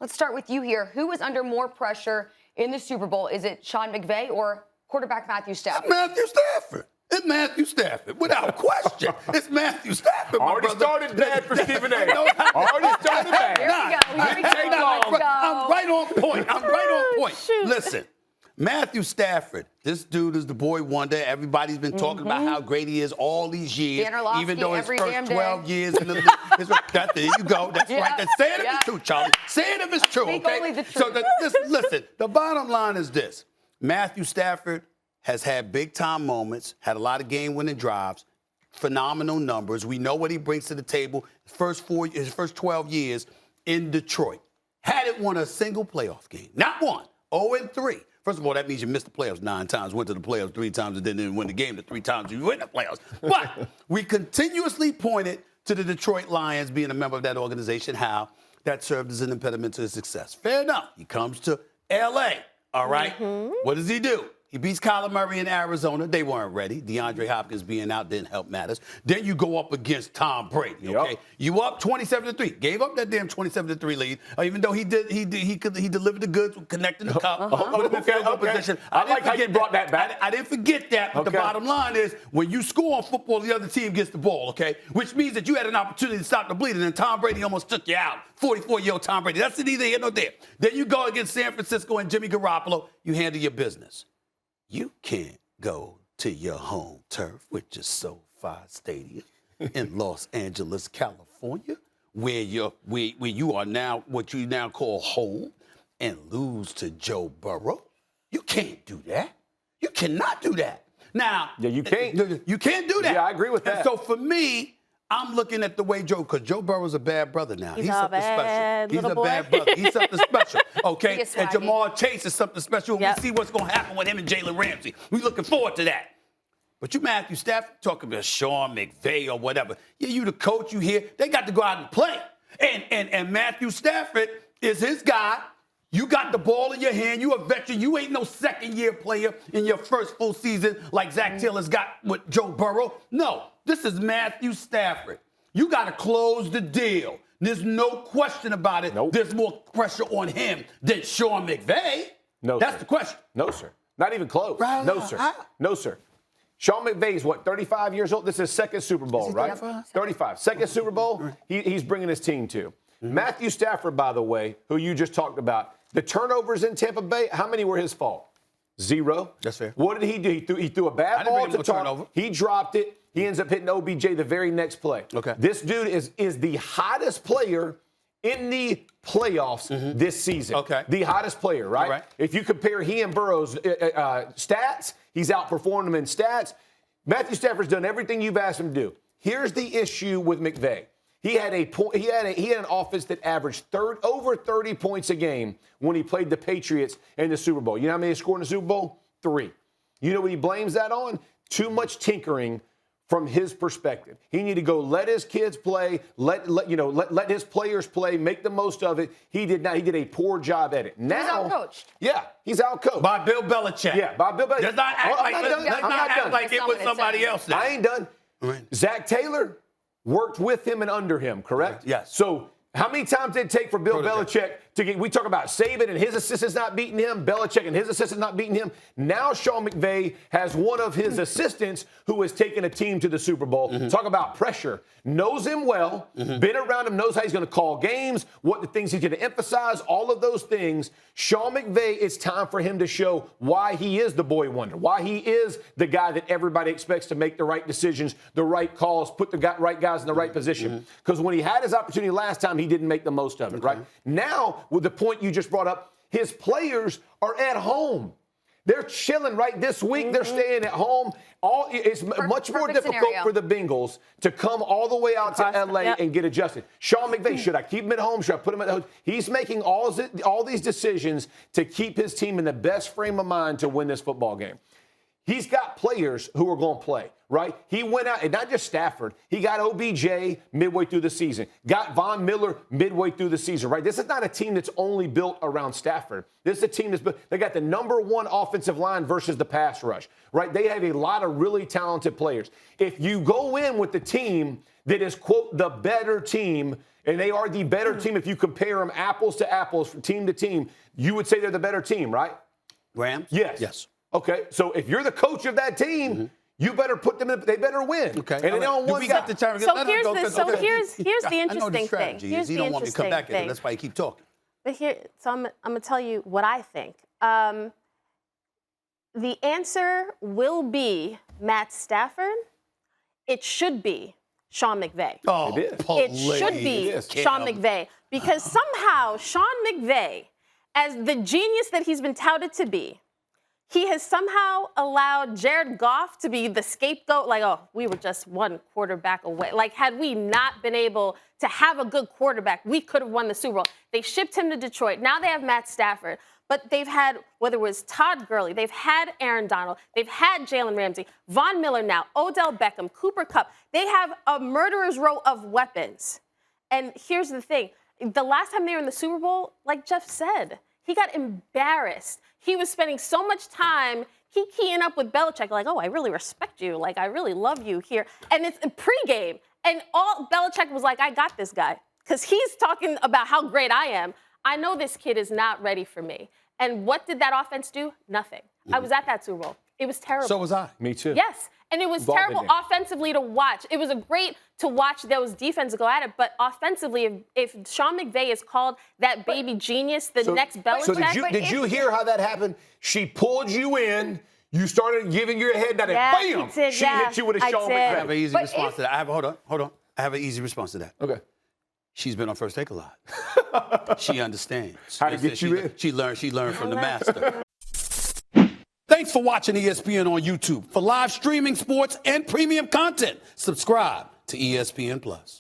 Let's start with you here. Who is under more pressure in the Super Bowl? Is it Sean McVay or quarterback Matthew Stafford? Matthew Stafford. It's Matthew Stafford, without question. It's Matthew Stafford, Already started bad for Stephen A. Already started bad. Here we go. Here we go. I'm right on point. I'm right on point. Shoot. Listen, Matthew Stafford, this dude is the boy wonder. Everybody's been talking about how great he is all these years. Even though his first 12 years in the league. There you go. That's right. Say it if it's true, Charlie. Say it if it's true, Speak okay? only the truth. So listen, the bottom line is this. Matthew Stafford has had big-time moments, had a lot of game-winning drives, phenomenal numbers. We know what he brings to the table. His first 12 years in Detroit. Hadn't won a single playoff game. Not one. 0-3. First of all, that means you missed the playoffs 9 times, went to the playoffs 3 times, and didn't win the game the 3 times you win the playoffs. But we continuously pointed to the Detroit Lions being a member of that organization, how that served as an impediment to his success. Fair enough. He comes to L.A., all right? What does he do? He beats Kyler Murray in Arizona. They weren't ready. DeAndre Hopkins being out didn't help matters. Then you go up against Tom Brady, okay? Yep. You up 27-3. Gave up that damn 27-3 lead, even though he delivered the goods, connecting the cup, put him in field goal position. I like how you brought that back. I didn't forget that, but the bottom line is when you score on football, the other team gets the ball, okay? Which means that you had an opportunity to stop the bleeding, and Tom Brady almost took you out. 44-year-old Tom Brady. That's neither here nor there. Then you go against San Francisco and Jimmy Garoppolo. You handle your business. You can't go to your home turf, which is SoFi Stadium in Los Angeles, California, where you are now what you now call home, and lose to Joe Burrow. You can't do that. You cannot do that. Now, yeah, you can't. You can't do that. Yeah, I agree with that. And so for me, I'm looking at the way because Joe Burrow's a bad brother now. He's something special. He's a bad brother. He's something special, okay? And Jamar Chase is something special. We see what's going to happen with him and Jalen Ramsey. We're looking forward to that. But you Matthew Stafford, talking about Sean McVay or whatever. Yeah, you the coach, you here. They got to go out and play. And Matthew Stafford is his guy. You got the ball in your hand. You a veteran. You ain't no second-year player in your first full season like Zach Taylor's got with Joe Burrow. No, this is Matthew Stafford. You got to close the deal. There's no question about it. Nope. There's more pressure on him than Sean McVay. No, That's sir. the question. No, sir. Not even close. Right. No, sir. No, sir. Sean McVay is, 35 years old? This is his second Super Bowl, right? 35. Second Super Bowl he's bringing his team to. Matthew Stafford, by the way, who you just talked about, the turnovers in Tampa Bay, how many were his fault? 0. That's fair. What did he do? He threw a bad ball to turnover. He dropped it. He ends up hitting OBJ the very next play. Okay. This dude is the hottest player in the playoffs this season. Okay. The hottest player, right? All right. If you compare he and Burrow's stats, he's outperformed them in stats. Matthew Stafford's done everything you've asked him to do. Here's the issue with McVay. He had an offense that averaged over 30 points a game when he played the Patriots in the Super Bowl. You know how many he scored in the Super Bowl? 3. You know what he blames that on? Too much tinkering from his perspective. He needed to go let his kids play, let his players play, make the most of it. He did not. He did a poor job at it. Now, he's outcoached. Yeah, he's outcoached. By Bill Belichick. Yeah, by Bill Belichick. Let's not act like it was somebody else. Now. I ain't done. Right. Zach Taylor worked with him and under him, correct? Yes. So how many times did it take for Bill Belichick to get, we talk about Saban and his assistants not beating him, Belichick and his assistants not beating him. Now Sean McVay has one of his assistants who has taken a team to the Super Bowl. Talk about pressure. Knows him well, been around him, knows how he's going to call games, what the things he's going to emphasize, all of those things. Sean McVay, it's time for him to show why he is the boy wonder, why he is the guy that everybody expects to make the right decisions, the right calls, put the right guys in the right position. Because when he had his opportunity last time, he didn't make the most of it, right? Now, with the point you just brought up, his players are at home. They're chilling right this week. They're staying at home. It's much more difficult for the Bengals to come all the way out to L.A. and get adjusted. Sean McVay, should I keep him at home? Should I put him at home? He's making all these decisions to keep his team in the best frame of mind to win this football game. He's got players who are going to play, right? He went out, and not just Stafford. He got OBJ midway through the season. Got Von Miller midway through the season, right? This is not a team that's only built around Stafford. This is a team that's built. They got the #1 offensive line versus the pass rush, right? They have a lot of really talented players. If you go in with the team that is, quote, the better team and they are the better team if you compare them apples to apples, team to team. You would say they're the better team, right? Rams? Yes. Yes. Okay, so if you're the coach of that team, you better put them in, they better win. Okay. And they don't want got the time. So here's the interesting thing. Here's the don't want me to come back in. That's why you keep talking. But so I'm going to tell you what I think. The answer will be Matt Stafford. It should be Sean McVay. Oh, it should be Sean McVay, because somehow Sean McVay, as the genius that he's been touted to be, he has somehow allowed Jared Goff to be the scapegoat, like, oh, we were just one quarterback away. Like, had we not been able to have a good quarterback, we could have won the Super Bowl. They shipped him to Detroit. Now they have Matt Stafford. But they've had, whether it was Todd Gurley, they've had Aaron Donald, they've had Jalen Ramsey, Von Miller now, Odell Beckham, Cooper Kupp. They have a murderer's row of weapons. And here's the thing. The last time they were in the Super Bowl, like Jeff said, he got embarrassed. He was spending so much time keying up with Belichick, like, oh, I really respect you. Like, I really love you here. And it's a pregame. And all Belichick was like, I got this guy. Because he's talking about how great I am. I know this kid is not ready for me. And what did that offense do? Nothing. I was at that Super Bowl. It was terrible. So was I. Me too. Yes. And it was terrible offensively to watch. It was great to watch those defenses go at it. But offensively, if Sean McVay is called that baby genius, the next Belichick. So did you hear how that happened? She pulled you in. You started giving your head down, and bam! She hit you with a Sean McVay. I have an easy response to that. Hold on. I have an easy response to that. Okay. She's been on First Take a lot. She understands. How to get you in. She learned from the master. Thanks for watching ESPN on YouTube. For live streaming sports and premium content, subscribe to ESPN Plus.